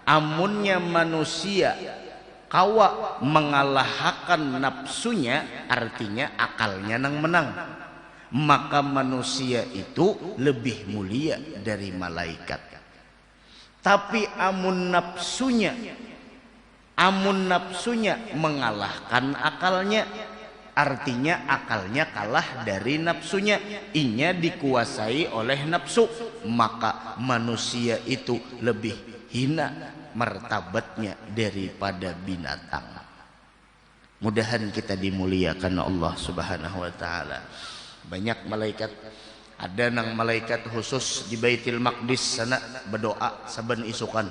amunnya manusia kawa mengalahkan nafsunya, artinya akalnya nang menang, maka manusia itu lebih mulia dari malaikat. Tapi amun nafsunya mengalahkan akalnya, artinya akalnya kalah dari nafsunya, inya dikuasai oleh nafsu, maka manusia itu lebih hina martabatnya daripada binatang. Mudahan kita dimuliakan Allah Subhanahu wa taala. Banyak malaikat, ada nang malaikat khusus di Baitul Maqdis sana berdoa saben isukan.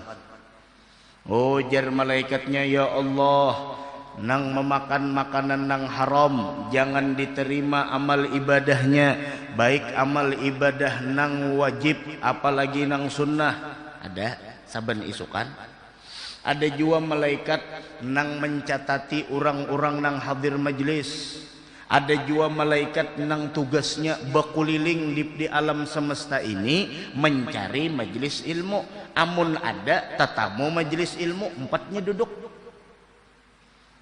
Oh jar malaikatnya, ya Allah, nang memakan makanan nang haram jangan diterima amal ibadahnya, baik amal ibadah nang wajib apalagi nang sunnah. Ada saben isukan. Ada juga malaikat nang mencatati orang-orang nang hadir majlis. Ada juga malaikat nang tugasnya berkeliling di alam semesta ini mencari majlis ilmu. Amun ada tetamu majlis ilmu, empatnya duduk.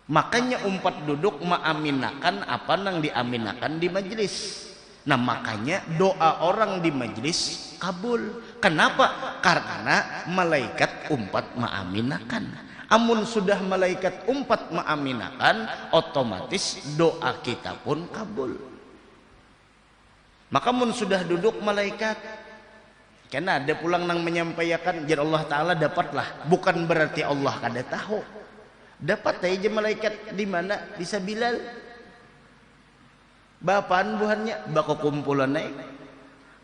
Makanya umpat duduk mengaminakan apa nang diaminakan di majlis. Nah makanya doa orang di majlis kabul. Kenapa? Karena malaikat umpat mengaminakan. Amun sudah malaikat umpat mengaminakan, otomatis doa kita pun kabul. Maka mun sudah duduk malaikat, karena ada pulang nang menyampaikan jar Allah Ta'ala dapatlah, bukan berarti Allah kada tahu. Dapat aja malaikat di mana? Di Sabilal. Bapaan buhannya? Bako kumpulan naik.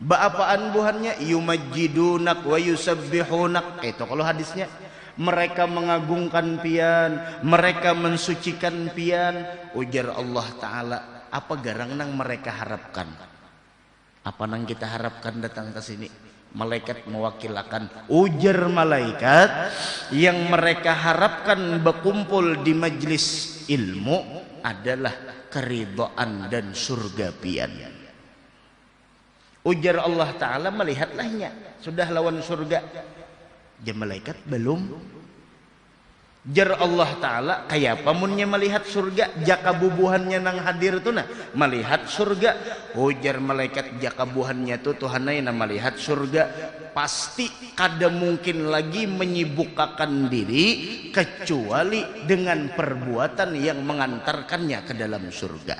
Bapaan buhannya? Yumajjidunak wa yusabbihunak. Itu kalau hadisnya. Mereka mengagungkan pian, mereka mensucikan pian. Ujar Allah Ta'ala, apa garang nang mereka harapkan? Apa nang kita harapkan datang ke sini? Malaikat mewakilakan. Ujar malaikat, yang mereka harapkan berkumpul di majlis ilmu adalah keridhaan dan surga pian. Ujar Allah Ta'ala, melihatlahnya sudah lawan surga. Jam malaikat belum. Jar Allah Ta'ala, kayak pamunnya melihat surga, jaka bubuhannya nang hadir tu nah melihat surga. Ujar malaikat, jaka buhannya tu Tuhanai na melihat surga, pasti kada mungkin lagi menyibukkan diri kecuali dengan perbuatan yang mengantarkannya ke dalam surga.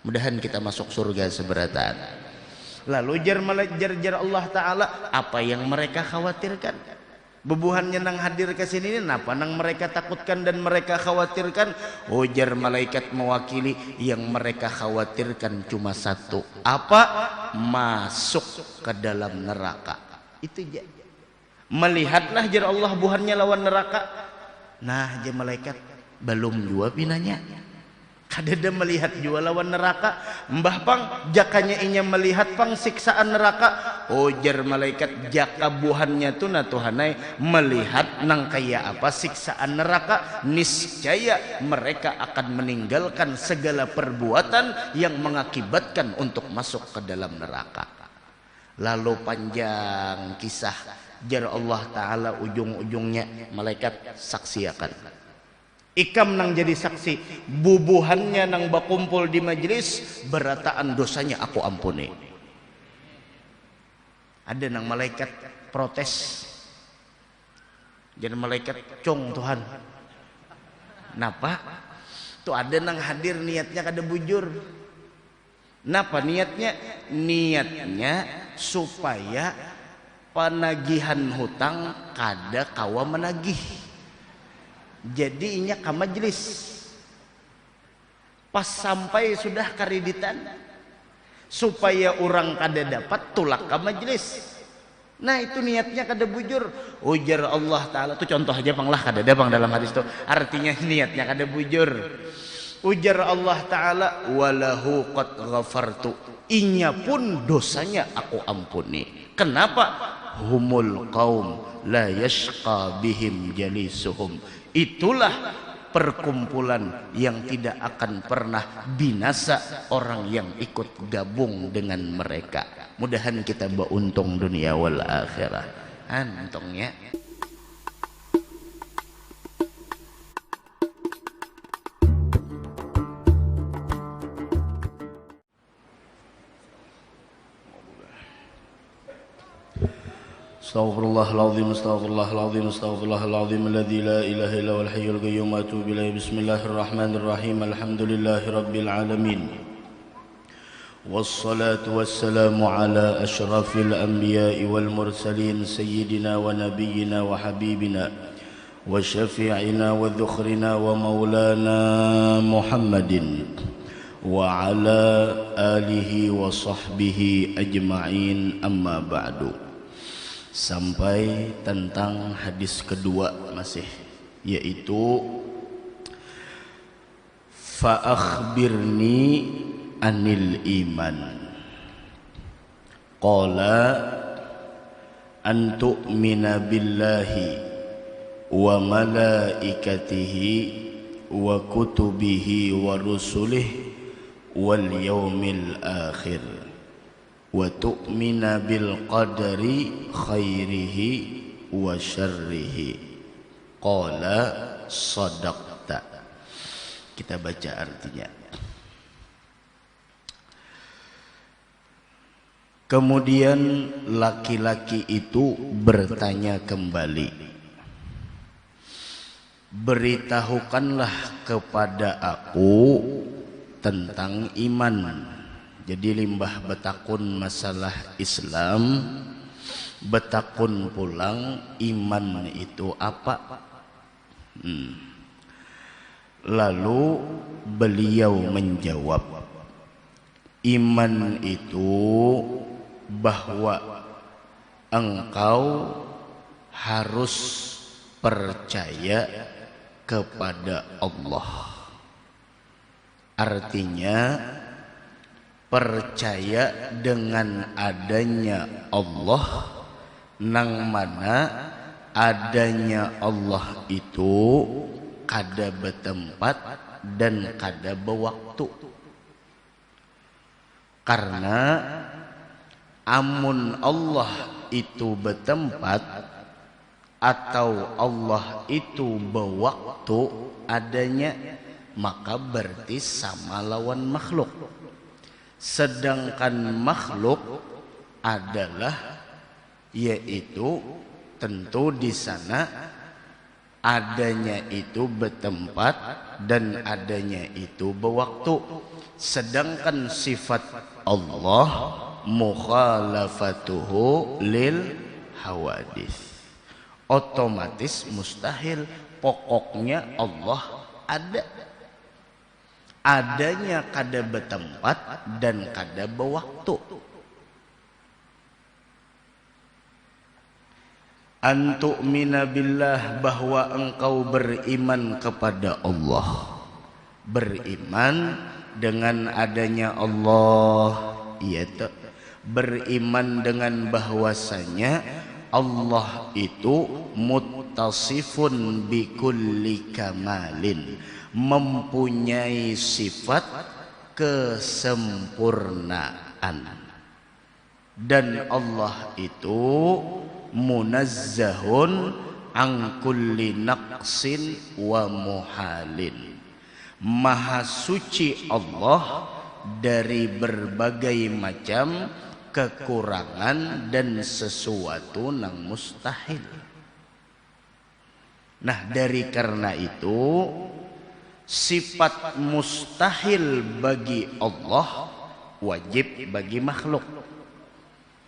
Mudahan kita masuk surga seberatan. Lalu jar Allah Ta'ala, apa yang mereka khawatirkan? Bebuhannya nang hadir ke sini ini napa nang mereka takutkan dan mereka khawatirkan? Ujar malaikat mewakili, yang mereka khawatirkan cuma satu. Apa? Masuk ke dalam neraka. Itu aja. Melihatlah jar Allah buhannya lawan neraka. Nah, jar malaikat belum jua pinanya. Kadada melihat jua lawan neraka. Mbah pang jakanya inya melihat pang siksaan neraka. Ujar malaikat, jaka buhannya tu na Tuhanai melihat nang kaya apa siksaan neraka, niscaya mereka akan meninggalkan segala perbuatan yang mengakibatkan untuk masuk ke dalam neraka. Lalu panjang kisah jar Allah Ta'ala, ujung-ujungnya malaikat saksiakan. Ikam nang jadi saksi, bubuhannya nang berkumpul di majlis, berataan dosanya aku ampuni. Ada nang malaikat protes. Jadi malaikat, cong Tuhan. Napa? Tuh ada nang hadir niatnya kada bujur. Napa niatnya? Niatnya supaya penagihan hutang kada kawa menagih. Jadi inya ke majlis. Pas sampai sudah kreditan, supaya orang kada dapat tulak ke majlis. Nah itu niatnya kada bujur. Ujar Allah Ta'ala, itu contoh aja pang lah, kada ada bang dalam hadis itu. Artinya niatnya kada bujur. Ujar Allah Ta'ala, walahu qad ghafartu, inya pun dosanya aku ampuni. Kenapa? Humul qaum la yashqa bihim jalisuhum. Itulah perkumpulan yang tidak akan pernah binasa orang yang ikut gabung dengan mereka. Mudahan kita beruntung dunia wal akhirah. Antongnya Astaghfirullahaladzim, astaghfirullahaladzim, astaghfirullahaladzim alladzi la ilaha illa huwal hayyul qayyum wa atubu ilaihi. Bismillahirrahmanirrahim. Alhamdulillahirabbil alamin. Wassalatu wassalamu ala asyrafil anbiya'i wal mursalin sayyidina wa nabiyyina wa habibina wa syafi'ina wa dhukhrina wa maulana Muhammadin wa ala alihi wa sahbihi ajma'in, amma ba'du. Sampai tentang hadis kedua masih, yaitu fa akhbirni anil iman. Qala an tu'mina billahi wa malaikatihi wa kutubihi wa rusulihi wal yaumil akhir wa tu'mina bil qadari khairihi wa syarrihi. Qala sadaqta. Kita baca artinya. Kemudian laki-laki itu bertanya kembali, beritahukanlah kepada aku tentang iman. Jadi limbah betakun masalah Islam, betakun pulang iman itu apa? Lalu beliau menjawab, iman itu bahwa engkau harus percaya kepada Allah. Artinya percaya dengan adanya Allah, nang mana adanya Allah itu kada betempat dan kada bewaktu. Karena amun Allah itu betempat atau Allah itu bewaktu adanya, maka berarti sama lawan makhluk. Sedangkan makhluk adalah, yaitu tentu di sana adanya itu betempat dan adanya itu bewaktu. Sedangkan sifat Allah mukhalafatuhu lil hawadis, otomatis mustahil. Pokoknya Allah ada, adanya kada betempat dan kada bewaktu. Antu'mina billah, bahwa engkau beriman kepada Allah, beriman dengan adanya Allah, yaitu beriman dengan bahwasanya Allah itu muttasifun bikulli kamalin, mempunyai sifat kesempurnaan, dan Allah itu munazzahun an kulli naqsin wa muhalin, maha suci Allah dari berbagai macam kekurangan dan sesuatu nang mustahil. Nah, dari karena itu sifat mustahil bagi Allah wajib bagi makhluk.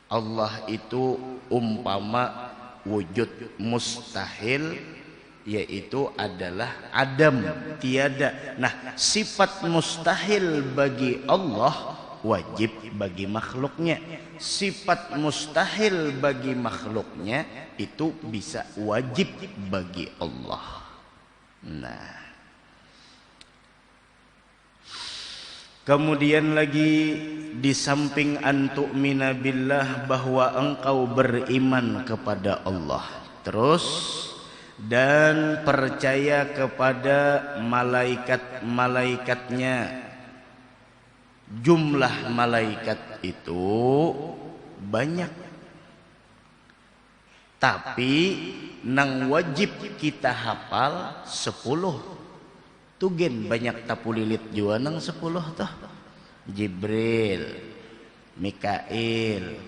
Allah itu umpama wujud mustahil, yaitu adalah adam, tiada. Nah, sifat mustahil bagi Allah wajib bagi makhluknya. Sifat mustahil bagi makhluknya itu bisa wajib bagi Allah. Nah, kemudian lagi di samping antu'mina billah, bahwa engkau beriman kepada Allah, terus dan percaya kepada malaikat-malaikatnya. Jumlah malaikat itu banyak, tapi nang wajib kita hafal 10. Tugen banyak tapulilit jua nang 10 toh. Jibril, Mikail,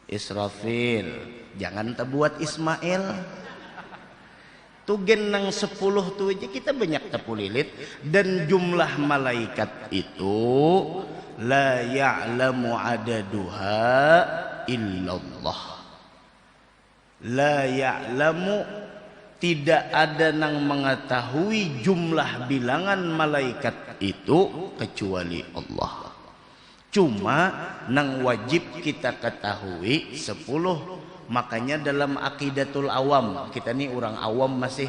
Israfil, jangan terbuat Ismail. Tugen nang 10 tu aja kita banyak tepulilit. Dan jumlah malaikat itu la ya'lamu adaduha illallah. La ya'lamu, tidak ada nang mengetahui jumlah bilangan malaikat itu kecuali Allah. Cuma nang wajib kita ketahui 10. Makanya dalam aqidatul awam, kita ni orang awam masih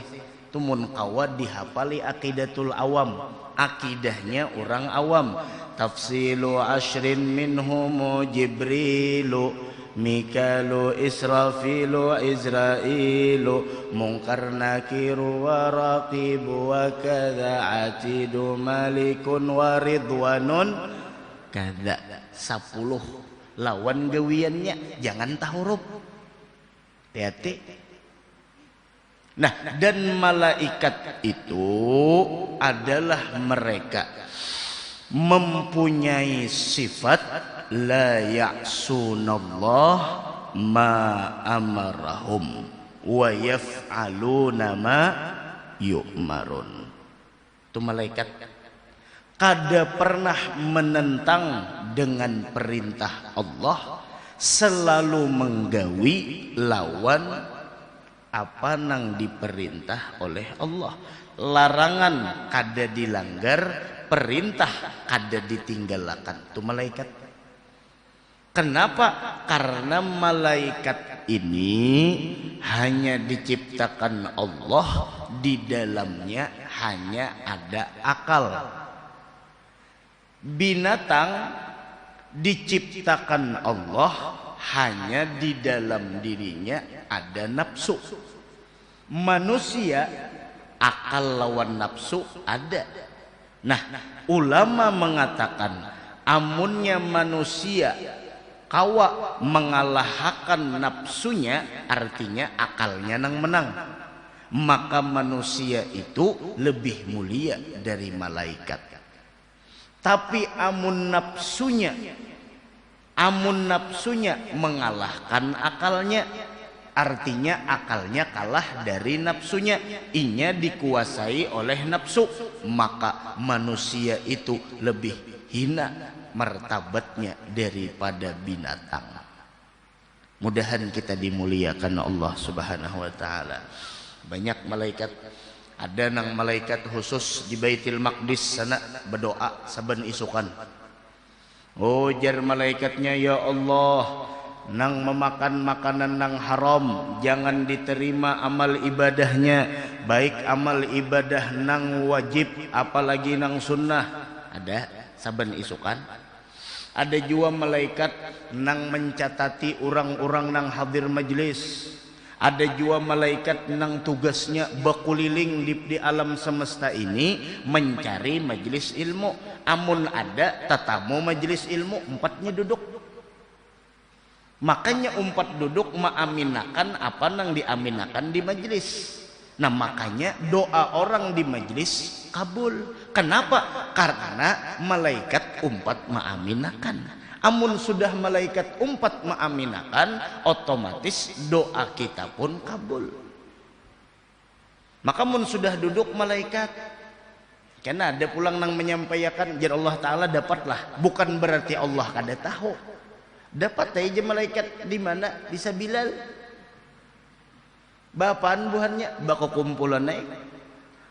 tumun kawat dihafali aqidatul awam. Akidahnya orang awam. Tafsilu ashrin minhum Jibrilu, Mikalu, Israfilu, Izrailu, Munkar, Nakiru, wa Raqibu, wa kadha Atidu, Malikun, wa Ridwanun, kadha. 10 lawan gawiannya, jangan tahuruf. Hati-hati. Nah, dan malaikat itu adalah mereka mempunyai sifat la ya'sunallah ma amarahum wa yaf'aluna ma yu'marun. Itu malaikat kada pernah menentang dengan perintah Allah, selalu menggawi lawan apa nang diperintah oleh Allah. Larangan kada dilanggar, perintah kada ditinggalkan. Itu malaikat. Kenapa? Karena malaikat ini hanya diciptakan Allah, di dalamnya hanya ada akal. Binatang diciptakan Allah, hanya di dalam dirinya ada nafsu. Manusia akal lawan nafsu ada. Nah, ulama mengatakan amunnya manusia kawa mengalahkan nafsunya, artinya akalnya nang menang. Maka manusia itu lebih mulia dari malaikat. Tapi amun nafsunya mengalahkan akalnya, artinya akalnya kalah dari nafsunya, inya dikuasai oleh nafsu, maka manusia itu lebih hina martabatnya daripada binatang. Mudahan kita dimuliakan Allah Subhanahu wa taala. Banyak malaikat. Ada nang malaikat khusus di Baitul Maqdis sana berdoa saben isukan. Oh, jar malaikatnya, ya Allah, nang memakan makanan nang haram jangan diterima amal ibadahnya, baik amal ibadah nang wajib apalagi nang sunnah. Ada saben isukan. Ada juga malaikat nang mencatati orang-orang nang hadir majlis. Ada juga malaikat nang tugasnya berkeliling di alam semesta ini mencari majelis ilmu. Amun ada tetamu majelis ilmu, 4-nya duduk. Makanya 4 duduk mengaminakan apa nang diaminakan di majelis. Nah, makanya doa orang di majelis kabul. Kenapa? Karena malaikat 4 mengaminakan. Amun sudah malaikat 4 mengaminakan, otomatis doa kita pun kabul. Maka mun sudah duduk malaikat, karena ada pulang nang menyampaikan jar Allah Ta'ala dapatlah. Bukan berarti Allah kada tahu. Dapat aja malaikat di mana? Di Sabilal. Bapaan buhannya? Bako kumpulan naik.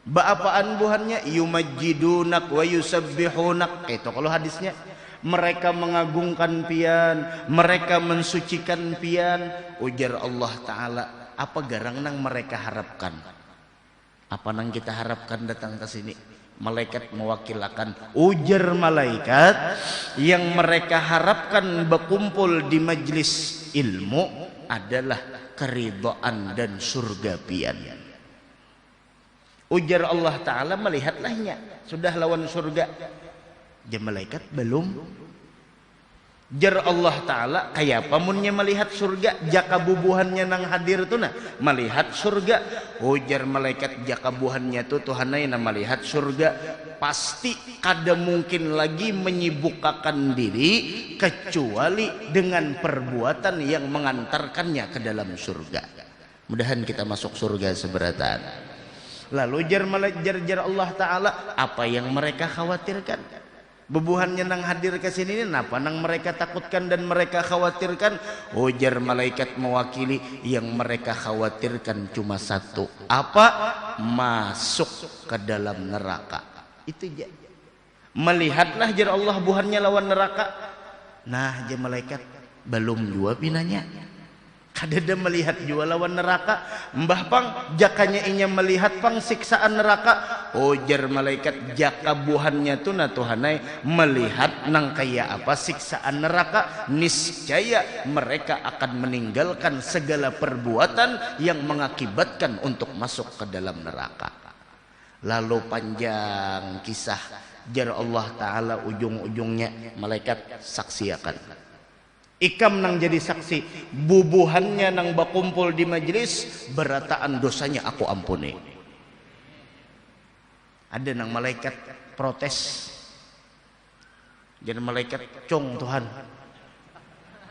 Bapaan buhannya? Yumajjidunak wa yusabbihunak. Itu kalau hadisnya. Mereka mengagungkan pian, mereka mensucikan pian. Ujar Allah Ta'ala, apa garang nang mereka harapkan? Apa nang kita harapkan datang ke sini? Malaikat mewakilkan. Ujar malaikat, yang mereka harapkan berkumpul di majlis ilmu adalah keridhaan dan surga pian. Ujar Allah Ta'ala, melihatlahnya sudah lawan surga. Jam malaikat belum. Jar Allah Ta'ala kayak pamunnya melihat surga, jaka bubuhannya nang hadir tu na melihat surga. Ujar malaikat jaka buhannya tu Tuhanai na melihat surga, pasti kada mungkin lagi menyibukkan diri kecuali dengan perbuatan yang mengantarkannya ke dalam surga. Mudahan kita masuk surga seberatan. Lalu jar Allah Ta'ala, apa yang mereka khawatirkan? Bubuhannya nang hadir ke sini ini napa nang mereka takutkan dan mereka khawatirkan? Ujar malaikat mewakili, yang mereka khawatirkan cuma satu. Apa? Masuk ke dalam neraka. Itu aja. Melihatlah jar Allah buhannya lawan neraka. Nah, jar malaikat belum jua pinanya. Kadada melihat jua lawan neraka. Mbah pang jakanya inya melihat pang siksaan neraka. Ujar malaikat jaka buhannya tu na Tuhanai melihat nang kaya apa siksaan neraka, niscaya mereka akan meninggalkan segala perbuatan yang mengakibatkan untuk masuk ke dalam neraka. Lalu panjang kisah jar Allah Ta'ala, ujung-ujungnya malaikat saksiakan. Ikam nang jadi saksi, bubuhannya nang bakumpul di majelis, berataan dosanya aku ampuni. Ada nang malaikat protes. Jadi malaikat cong Tuhan.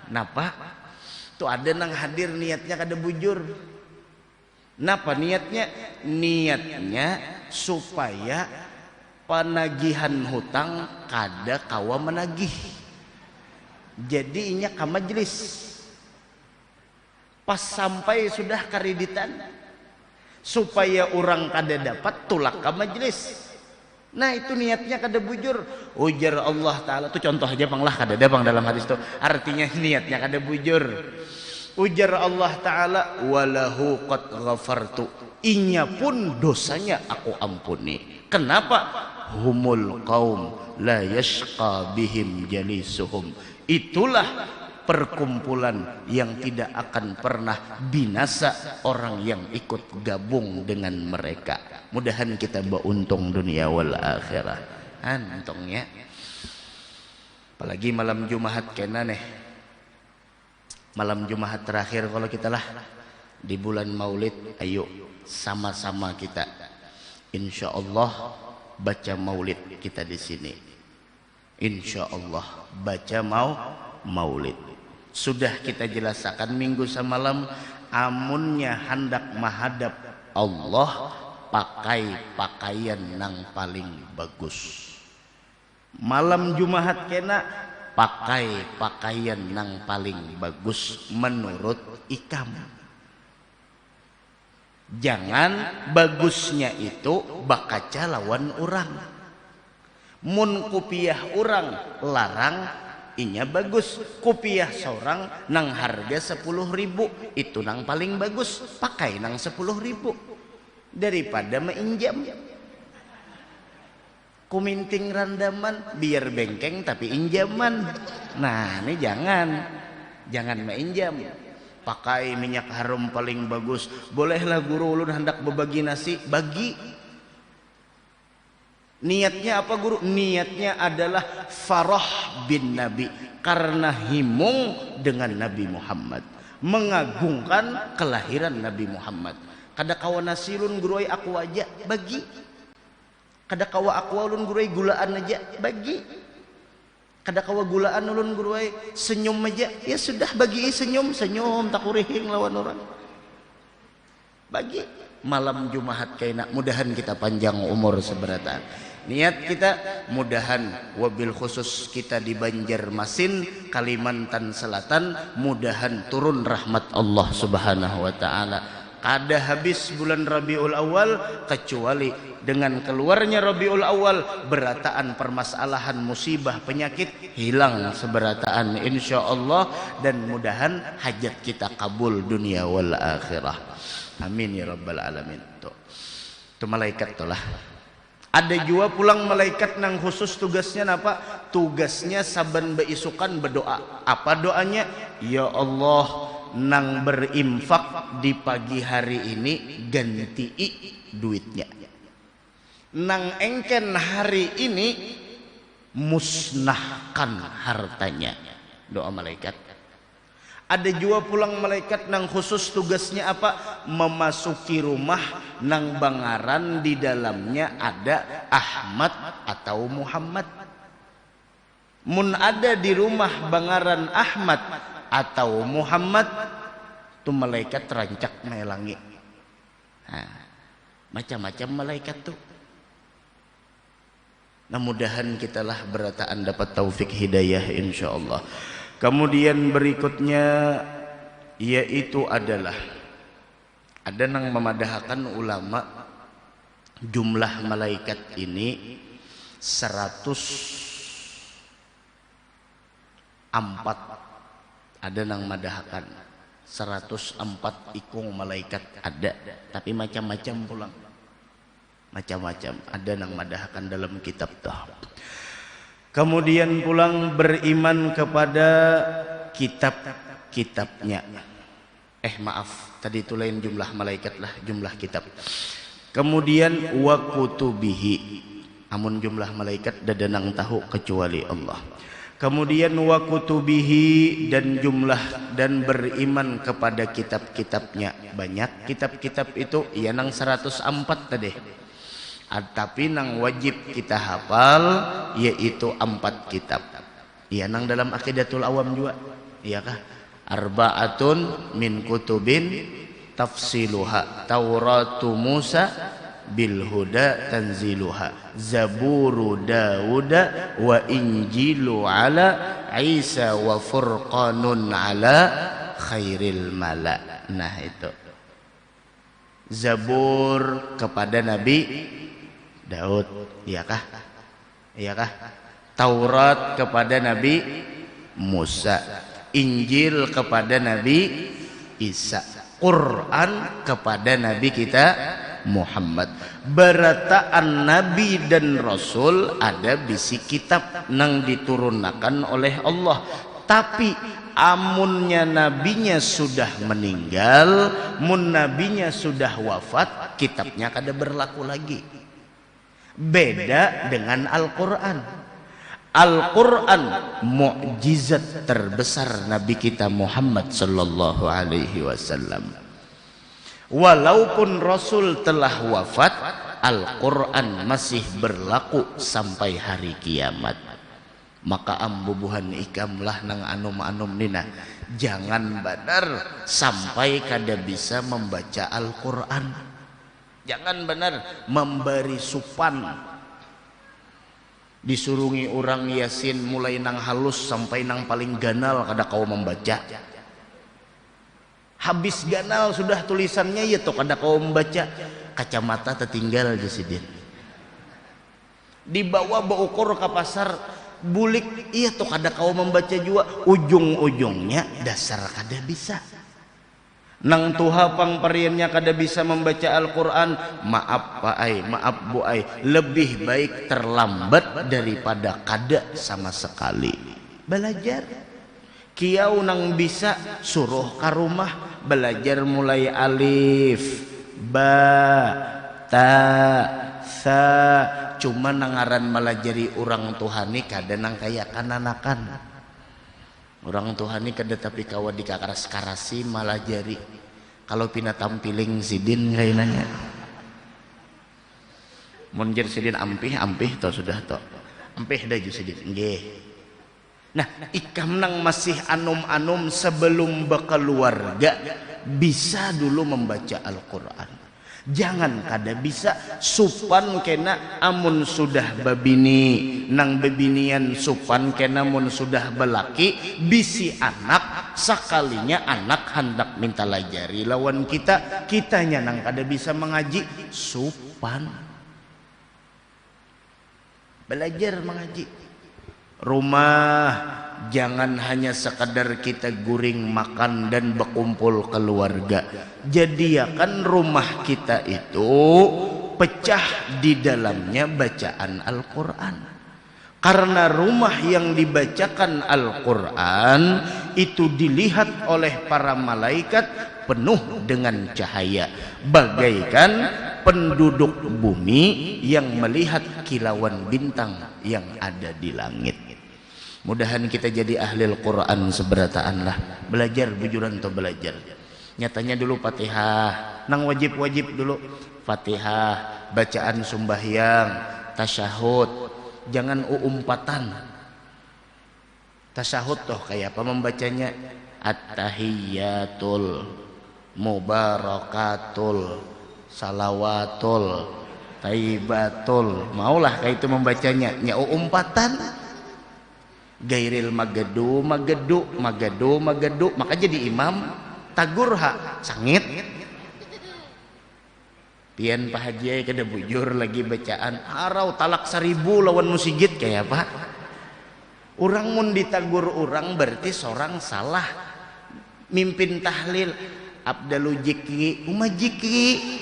Napa? Tuh ada nang hadir niatnya kada bujur. Napa niatnya? Niatnya supaya penagihan hutang kada kawa menagih. Jadi inya ke majelis. Pas sampai sudah kreditan, supaya orang kada dapat tulak ke majelis. Nah itu niatnya kada bujur. Ujar Allah Ta'ala, itu contoh aja bang lah, kada ada bang dalam hadis itu. Artinya niatnya kada bujur. Ujar Allah Ta'ala, walahu qad ghafartu, inya pun dosanya aku ampuni. Kenapa? Humul qaum la yashqa bihim jalisuhum. Itulah perkumpulan yang tidak akan pernah binasa orang yang ikut gabung dengan mereka. Mudahan kita beruntung dunia wal akhirah. Antongnya. Apalagi malam Jumat kena nih. Malam Jumat terakhir kalau kita lah di bulan Maulid, ayo sama-sama kita insya Allah baca Maulid kita di sini. Insya Allah baca Maulid. Sudah kita jelaskan minggu semalam, amunnya hendak menghadap Allah pakai pakaian nang paling bagus. Malam Jumat kena pakai pakaian nang paling bagus menurut ikam. Jangan bagusnya itu bakaca lawan orang. Mun kupiah orang larang, inya bagus. Kupiah seorang nang harga 10.000, itu nang paling bagus. Pakai nang 10.000 daripada mainjam. Kuminting randaman biar bengkeng tapi injaman. Nah ini jangan mainjam. Pakai minyak harum paling bagus. Bolehlah guru ulun hendak berbagi nasi, bagi. Niatnya apa guru? Niatnya adalah farah bin Nabi, karena himung dengan Nabi Muhammad, mengagungkan kelahiran Nabi Muhammad. Kada kawa nasilun guruai aku aja bagi. Kada kawa aku ulun guruai gulaan aja bagi. Kada kawa gulaan ulun guruai senyum aja, ya sudah bagi senyum tak kurihing lawan orang. Bagi malam Jumat kaina, mudahan kita panjang umur seberatan. Niat kita mudahan wabil khusus kita di Banjarmasin, Kalimantan Selatan, mudahan turun rahmat Allah Subhanahu wa taala. Kada habis bulan Rabiul Awal kecuali dengan keluarnya Rabiul Awal berataan permasalahan musibah penyakit hilang seberataan insyaallah, dan mudahan hajat kita kabul dunia wal akhirah. Amin ya rabbal alamin. Tuh malaikat tulah. Ada juga pulang malaikat nang khusus tugasnya napa? Tugasnya saban beisukan berdoa. Apa doanya? Ya Allah, nang berimfak di pagi hari ini ganti duitnya. Nang engken hari ini musnahkan hartanya. doa malaikat. Ada juga pulang malaikat nang khusus tugasnya apa? Memasuki rumah nang bangaran di dalamnya ada Ahmad atau Muhammad. Mun ada di rumah bangaran Ahmad atau Muhammad, tu malaikat terancak melangi. Nah, macam-macam malaikat tuh. Nah, mudahan kitalah berataan dapat taufik hidayah insyaallah. Kemudian berikutnya yaitu adalah ada yang memadahkan ulama jumlah malaikat ini 104. Ada yang madahkan 104 ikung malaikat ada, tapi macam-macam pulang. Macam-macam ada yang madahkan dalam kitab dah. Kemudian pulang beriman kepada kitab-kitabnya. Maaf, tadi itu lain jumlah malaikat lah, jumlah kitab. Kemudian wa kutubihi. Amun jumlah malaikat dadanang tahu kecuali Allah. Kemudian wa kutubihi dan jumlah dan beriman kepada kitab-kitabnya. Banyak kitab-kitab itu ya nang 104 tadi. Tapi nang wajib kita hafal yaitu 4 kitab. Ya nang dalam Aqidatul Awam juga. Iya kah? Arba'atun min kutubin tafsiluha Tauratu Musa bil huda tanziluha Zaburu Dawuda wa Injilu ala Isa wa Furqanun ala khairil mala. Nah itu Zabur kepada Nabi Daud, iyakah? Iyakah? Taurat kepada Nabi Musa, Injil kepada Nabi Isa, Quran kepada Nabi kita Muhammad. Berataan Nabi dan Rasul ada bisi kitab nang diturunkan oleh Allah. Tapi amunnya nabinya sudah meninggal, mun nabinya sudah wafat, kitabnya kada berlaku lagi. Beda dengan Al-Quran. Al-Quran mukjizat terbesar Nabi kita Muhammad sallallahu alaihi wasallam. Walaupun Rasul telah wafat, Al-Quran masih berlaku sampai hari kiamat. Maka ambubuhan ikamlah nang anum-anum nina, jangan benar sampai kada bisa membaca Al-Quran. Jangan benar memberi supan. Disurungi orang Yasin mulai nang halus sampai nang paling ganal kada kau membaca. Habis ganal sudah tulisannya ya toh kada kau membaca. Kacamata tertinggal jasidin. Dibawa baukur ke pasar bulik iya toh kada kau membaca juga. Ujung-ujungnya dasar kada bisa. Nang tuha pangpariannya kada bisa membaca Al-Quran, maaf Pak Ai, maaf Bu Ai, lebih baik terlambat daripada kada sama sekali. Belajar kiau nang bisa suruh ke rumah belajar mulai alif, ba, ta, sa. Cuma nangaran melajari orang tuhani kada nang kaya kananakan. Orang Tuhani kada tapi kawa dikaras-karasi malah jari. Kalau pina tampiling sidin kainanya. Munjir sidin ampih toh sudah toh. Ampih dah ju sidin. Nggih. Nah, ikam nang masih anum-anum sebelum berkeluarga bisa dulu membaca Al-Quran. Jangan kada bisa supan kena amun sudah babini, nang bebinian supan kena mun sudah belaki, bisi anak sakalinya anak hendak minta lajari lawan kitanya nang kada bisa mengaji supan. Belajar mengaji. Rumah jangan hanya sekadar kita guring makan dan berkumpul keluarga. Jadikan rumah kita itu pecah di dalamnya bacaan Al-Quran. Karena rumah yang dibacakan Al-Quran itu dilihat oleh para malaikat penuh dengan cahaya, bagaikan penduduk bumi yang melihat kilauan bintang yang ada di langit. Mudahan kita jadi ahli Al-Quran seberataan lah. Belajar bujuran to belajar. Nyatanya dulu Fatihah, nang wajib-wajib dulu Fatihah, bacaan sembahyang, tasyahud, jangan uumpatan. Tasyahud toh kayak apa membacanya? At-tahiyyatul mubarakatul salawatul taibatul. Maulah kayak itu membacanya. Nya uumpatan. Gairil magedu magedu magedu magedu, maka jadi imam tagurha sangit. Pian Pak Haji kada bujur lagi bacaan harau talak 1000 lawan musigit kayak apa? Urang mun ditagur urang berarti seorang salah. Mimpin tahlil Abdalu jiki umajiki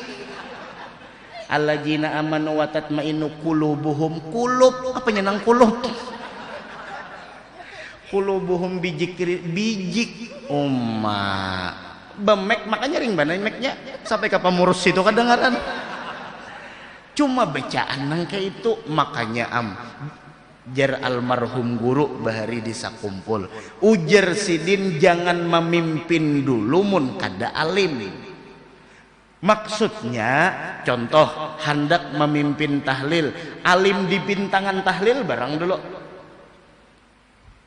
alladzina amanu wa tatmainu qulubuhum. Kulub apa nyenang kulub? Qulubuhum bijikri bijik umma bemek, makanya ring banai meknya sampai ke pamurus itu kedengaran. Cuma bacaan nang kayak itu, makanya jar almarhum guru bahari disakumpul ujar sidin jangan memimpin dulu mun kada alim. Maksudnya contoh hendak memimpin tahlil, alim di bintangan tahlil barang dulu.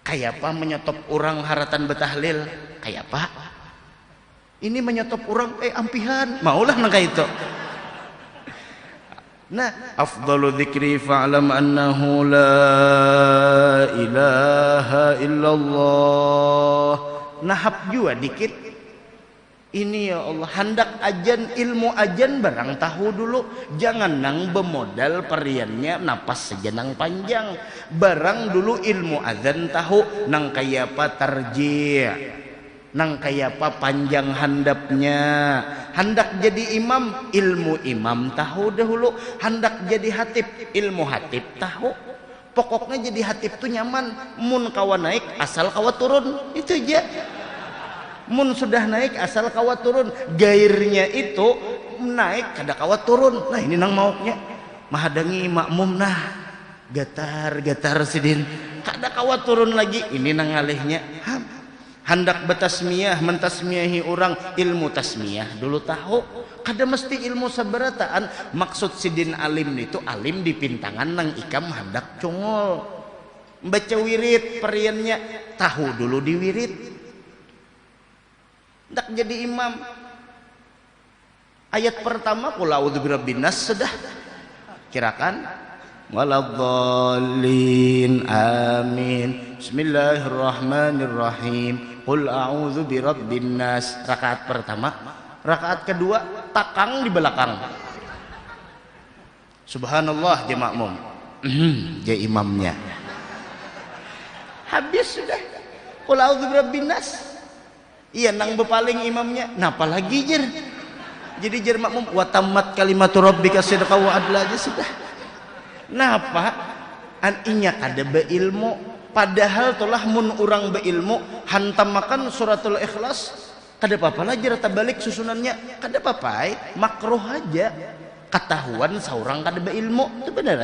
Kayak apa menyetop orang haratan betahlil? Kayak apa? Ini menyetop orang ampihan, maulah nang kayak itu. Nah, afdalu dzikri fa'lam annahu la ilaha illallah. Nahap juga dikit. Ini ya Allah, hendak ajan ilmu ajan barang tahu dulu. Jangan nang bemodal periannya napas sejenang panjang. Barang dulu ilmu azan tahu nang kaya apa tarjih, nang kaya apa panjang handapnya. Hendak jadi imam, ilmu imam tahu dahulu. Hendak jadi hatib, ilmu hatib tahu. Pokoknya jadi hatib tuh nyaman. Mun kawa naik asal kawa turun, itu aja. Mun sudah naik asal kawa turun, gairnya itu naik kada kawa turun. Nah ini nang mauknya mahadangi makmum, nah gatar sidin kada kawa turun lagi, ini nang ngalihnya. Hendak betasmiyah mentasmiyahi orang, ilmu tasmiyah dulu tahu. Kada mesti ilmu sabarataan. Maksud sidin alim itu alim di pintangan nang ikam hendak cungol baca wirid periannya tahu dulu di wirid. Hendak jadi imam, ayat pertama qul a'udzu birabbin nas sudah kirakan waladhdallin amin bismillahirrahmanirrahim qul a'udzu birabbin nas. Rakaat pertama. Rakaat kedua takang di belakang, subhanallah dia makmum, dia imamnya. Habis sudah qul a'udzu birabbin nas. Iya nang bepaling imamnya, napa lagi jer? Jadi jer makmum wa tammat kalimatu rabbika sidqan wa adla aja sudah. Napa? An inya kada beilmu, padahal telah mun urang beilmu hantam makan suratul ikhlas kada apa-apa lah jer tabalik susunannya, kada apa-apa makruh aja. Ketahuan seorang kada beilmu itu bener